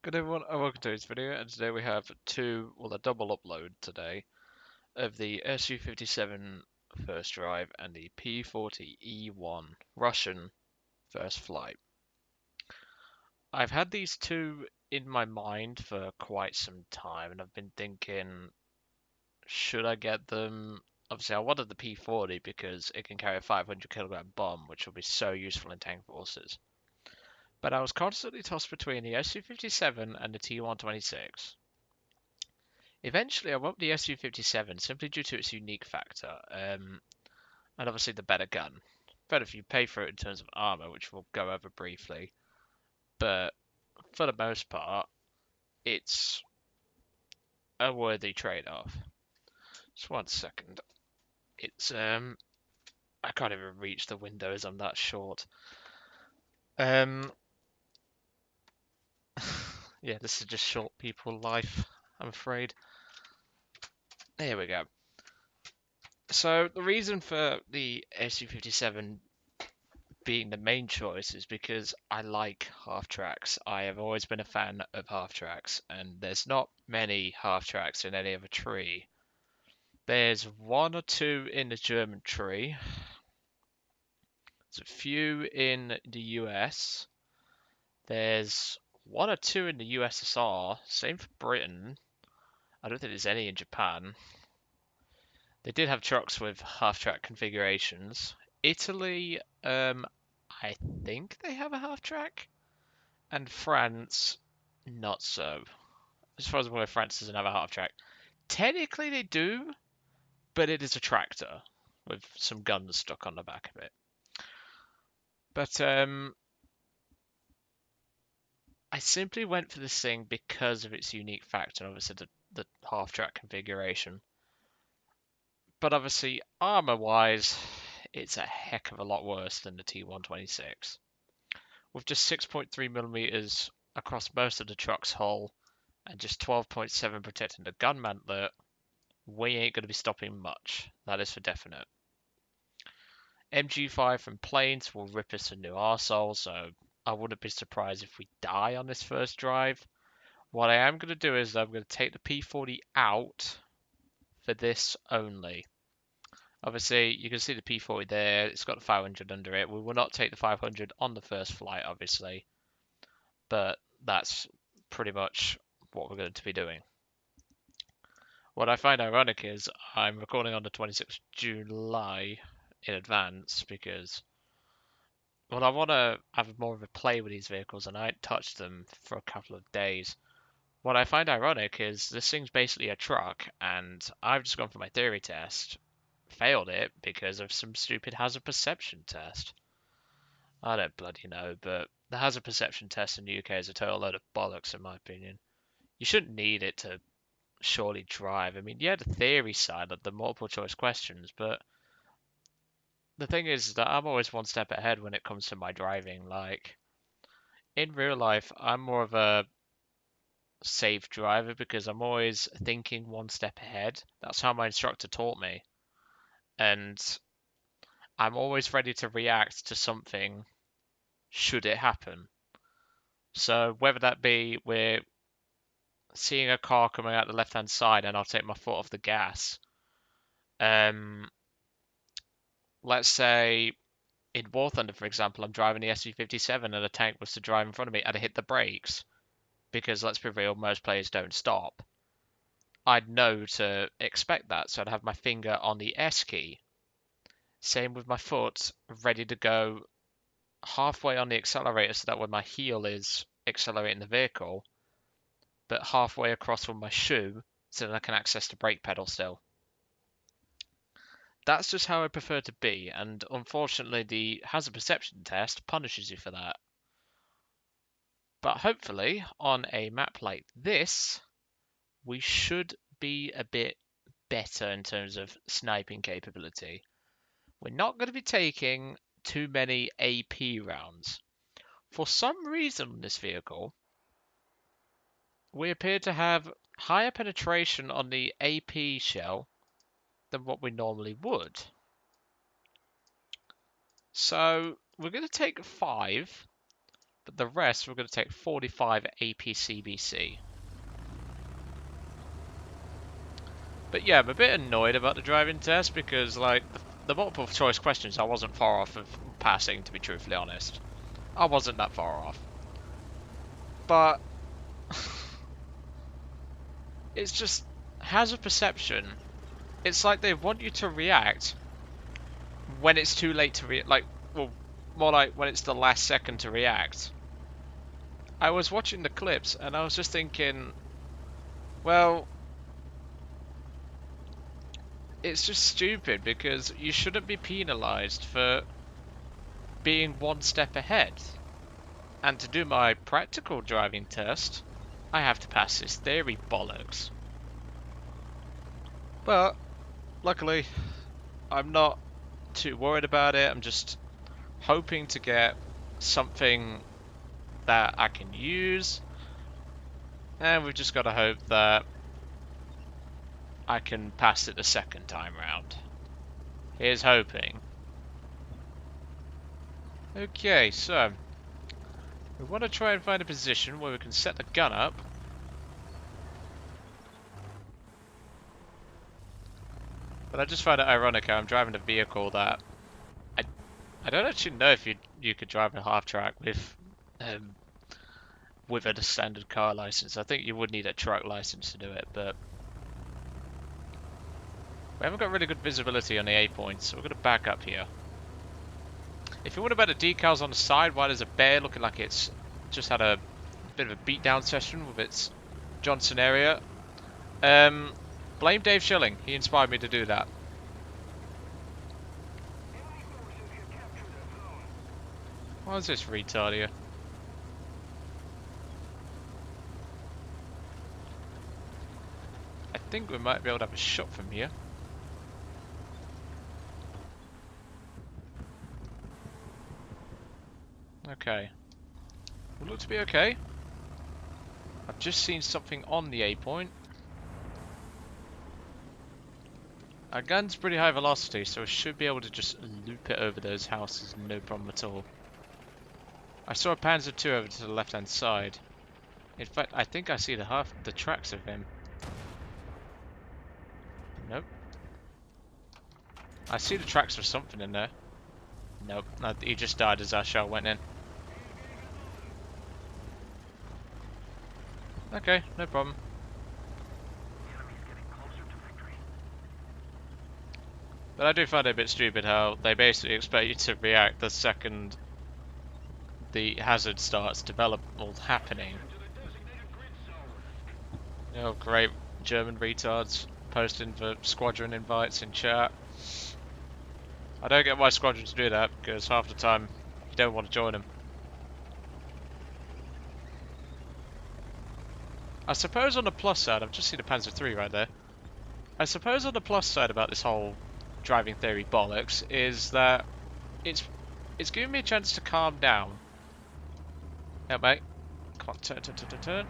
Good everyone, and welcome to this video. And today we have a double upload today of the SU-57 first drive and the P-40E1 Russian first flight. I've had these two in my mind for quite some time, and I've been thinking, should I get them? Obviously, I wanted the P-40 because it can carry a 500 kilogram bomb, which will be so useful in tank forces. But I was constantly tossed between the SU-57 and the T-126. Eventually, I went with the SU-57 simply due to its unique factor, and obviously the better gun. Better if you pay for it in terms of armor, which we'll go over briefly. But for the most part, it's a worthy trade-off. Just 1 second. It's I can't even reach the windows. I'm that short. Um, yeah, this is just short people life, I'm afraid. Here we go. So the reason for the SU-57 being the main choice is because I like half tracks. I have always been a fan of half tracks, and there's not many half tracks in any other tree. There's one or two in the German tree. There's a few in the US. There's one or two in the USSR. Same for Britain. I don't think there's any in Japan. They did have trucks with half track configurations. Italy, I think they have a half track. And France, not so. As far as I'm aware, France doesn't have a half track. Technically, they do, but it is a tractor with some guns stuck on the back of it. But I simply went for this thing because of its unique factor, and obviously the half track configuration. But obviously, armor wise, it's a heck of a lot worse than the T126. With just 6.3 millimeters across most of the truck's hull and just 12.7 protecting the gun mantlet, we ain't going to be stopping much. That is for definite. MG5 from planes will rip us a new arsehole, so I wouldn't be surprised if we die on this first drive. What I am going to do is I'm going to take the P40 out for this only. Obviously, you can see the P40 there. It's got the 500 under it. We will not take the 500 on the first flight, obviously, but that's pretty much what we're going to be doing. What I find ironic is I'm recording on the 26th of July in advance because, well, I want to have more of a play with these vehicles and I ain't touched them for a couple of days. What I find ironic is this thing's basically a truck and I've just gone for my theory test, failed it because of some stupid hazard perception test. I don't bloody know, but the hazard perception test in the UK is a total load of bollocks in my opinion. You shouldn't need it to surely drive. I mean, yeah, the theory side of the multiple choice questions, but the thing is that I'm always one step ahead when it comes to my driving. Like, in real life, I'm more of a safe driver because I'm always thinking one step ahead. That's how my instructor taught me. And I'm always ready to react to something should it happen. So, whether that be we're seeing a car coming out the left hand side and I'll take my foot off the gas. Let's say in War Thunder, for example, I'm driving the SU-57 and a tank was to drive in front of me, I'd hit the brakes because let's be real, most players don't stop. I'd know to expect that, so I'd have my finger on the S key. Same with my foot, ready to go halfway on the accelerator so that when my heel is accelerating the vehicle, but halfway across with my shoe so that I can access the brake pedal still. That's just how I prefer to be, and unfortunately the hazard perception test punishes you for that. But hopefully, on a map like this, we should be a bit better in terms of sniping capability. We're not going to be taking too many AP rounds. For some reason in this vehicle, we appear to have higher penetration on the AP shell than what we normally would. So we're going to take 5, But the rest, we're going to take 45 APCBC. But yeah, I'm a bit annoyed about the driving test because, like, the multiple choice questions, I wasn't far off of passing, to be truthfully honest. I wasn't that far off. But it's just hazard perception. It's like they want you to react when it's too late to react. Like, well, more like when it's the last second to react. I was watching the clips and I was just thinking, well, it's just stupid because you shouldn't be penalised for being one step ahead. And to do my practical driving test, I have to pass this theory bollocks. But luckily, I'm not too worried about it. I'm just hoping to get something that I can use, and we've just got to hope that I can pass it the second time round. Here's hoping. Okay, so we want to try and find a position where we can set the gun up. But I just find it ironic how I'm driving a vehicle that I don't actually know if you could drive a half-track with a standard car license. I think you would need a truck license to do it, but we haven't got really good visibility on the A points, so we're going to back up here. If you wonder about the decals on the side, why there's a bear looking like it's just had a bit of a beatdown session with its Johnson area, blame Dave Schilling. He inspired me to do that. What is this retard here? I think we might be able to have a shot from here. Okay. We look to be okay. I've just seen something on the A point. Our gun's pretty high velocity, so we should be able to just loop it over those houses, no problem at all. I saw a Panzer II over to the left-hand side. In fact, I think I see the tracks of him. Nope. I see the tracks of something in there. Nope, no, he just died as our shell went in. Okay, no problem. But I do find it a bit stupid how they basically expect you to react the second the hazard starts happening. Oh, great German retards posting for squadron invites in chat. I don't get why squadrons do that, because half the time you don't want to join them. I suppose on the plus side, I've just seen a Panzer III right there. I suppose on the plus side about this whole driving theory bollocks is that it's giving me a chance to calm down. Yeah, mate. Come on, turn.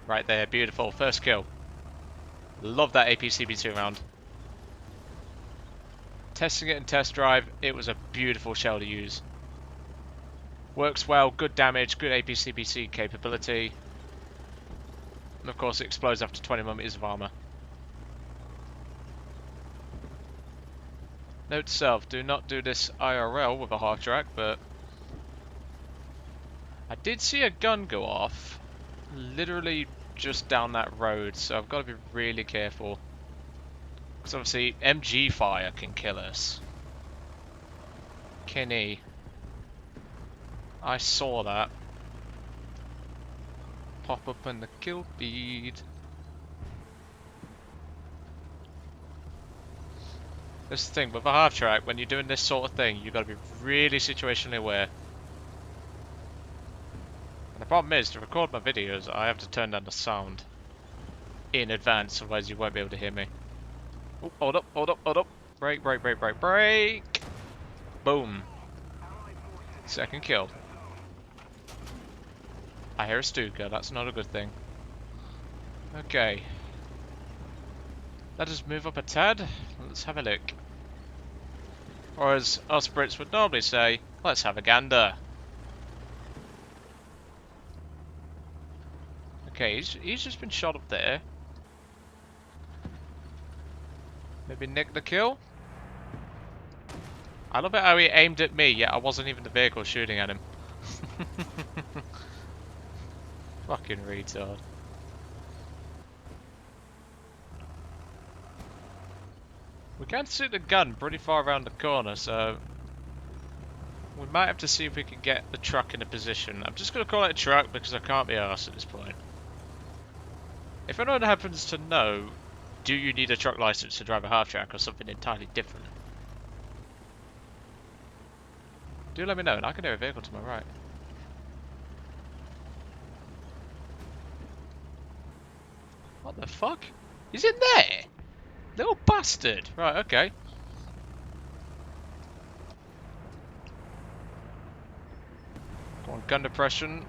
Right there, beautiful. First kill. Love that APCB2 round. Testing it in test drive, it was a beautiful shell to use. Works well, good damage, good APCBC capability. And of course it explodes after 20mm of armor. Note to self, do not do this IRL with a half-track, but I did see a gun go off literally just down that road, so I've got to be really careful. Because obviously MG fire can kill us. Kenny. I saw that. Pop up in the kill feed. This is the thing, with a half-track, when you're doing this sort of thing, you've got to be really situationally aware. And the problem is, to record my videos, I have to turn down the sound in advance, otherwise you won't be able to hear me. Oh, hold up. Brake. Boom. Second kill. I hear a Stuka, that's not a good thing. Okay. Let us move up a tad. Let's have a look. Or as us Brits would normally say, let's have a gander. Okay, he's just been shot up there. Maybe nick the kill? I love it how he aimed at me, yet I wasn't even the vehicle shooting at him. Fucking retard. We can see the gun pretty far around the corner, so we might have to see if we can get the truck in a position. I'm just going to call it a truck because I can't be arsed at this point. If anyone happens to know, do you need a truck license to drive a half-track or something entirely different? Do let me know, and I can hear a vehicle to my right. What the fuck? He's in there! Little bastard! Right, okay. Go on, gun depression.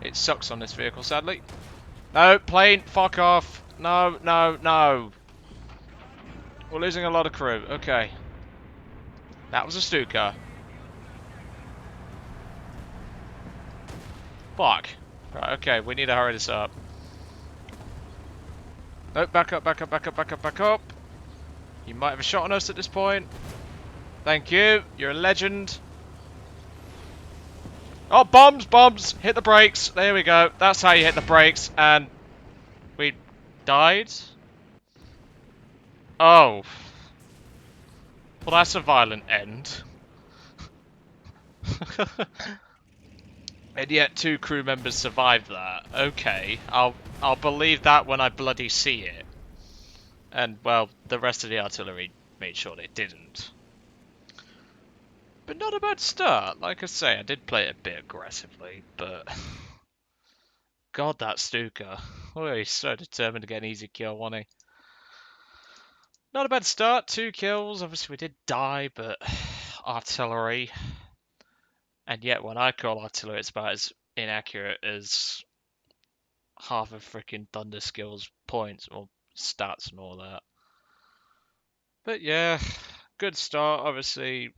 It sucks on this vehicle, sadly. No, plane, fuck off. No, no, no. We're losing a lot of crew. Okay. That was a Stuka. Fuck. Right, okay, we need to hurry this up. No, back up, back up, back up, back up, back up. You might have a shot on us at this point. Thank you. You're a legend. Oh, bombs, bombs. Hit the brakes. There we go. That's how you hit the brakes. And we died. Oh. Well, that's a violent end. And yet 2 crew members survived that. Okay. I'll believe that when I bloody see it. And, well, the rest of the artillery made sure they didn't. But not a bad start. Like I say, I did play it a bit aggressively, but... God, that Stuka. Oh, he's so determined to get an easy kill, wasn't he? Not a bad start, 2 kills. Obviously, we did die, but artillery. And yet, when I call artillery, it's about as inaccurate as half of freaking Thunder Skills points or stats and all that. But yeah, good start. Obviously,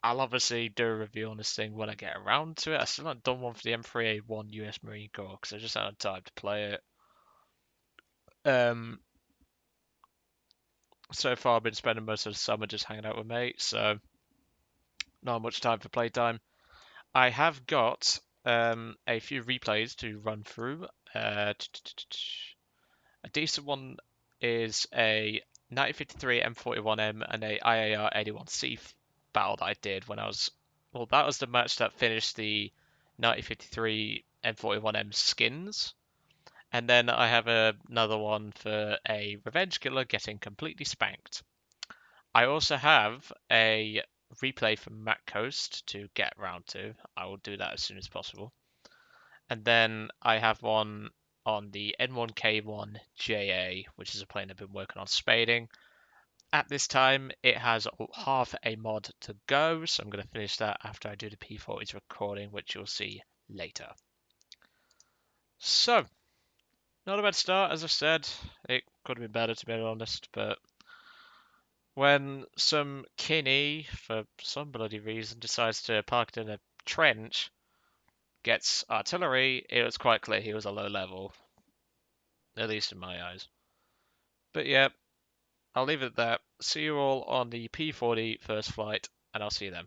I'll obviously do a review on this thing when I get around to it. I still haven't done one for the M3A1 US Marine Corps because I just haven't had time to play it. So far, I've been spending most of the summer just hanging out with mates, so not much time for playtime. I have got a few replays to run through. A decent one is a 1953 M41M and a IAR 81C battle that I did when I was... Well, that was the match that finished the 1953 M41M skins. And then I have another one for a revenge killer getting completely spanked. I also have a replay from Matt Coast to get round to. I will do that as soon as possible. And then I have one on the N1K1JA, which is a plane I've been working on spading. At this time, it has half a mod to go, so I'm going to finish that after I do the P40's recording, which you'll see later. So, not a bad start, as I said. It could have been better, to be honest, but when some Kinney, for some bloody reason, decides to park it in a trench, gets artillery, it was quite clear he was a low level. At least in my eyes. But yeah, I'll leave it at that. See you all on the P40 first flight, and I'll see you then.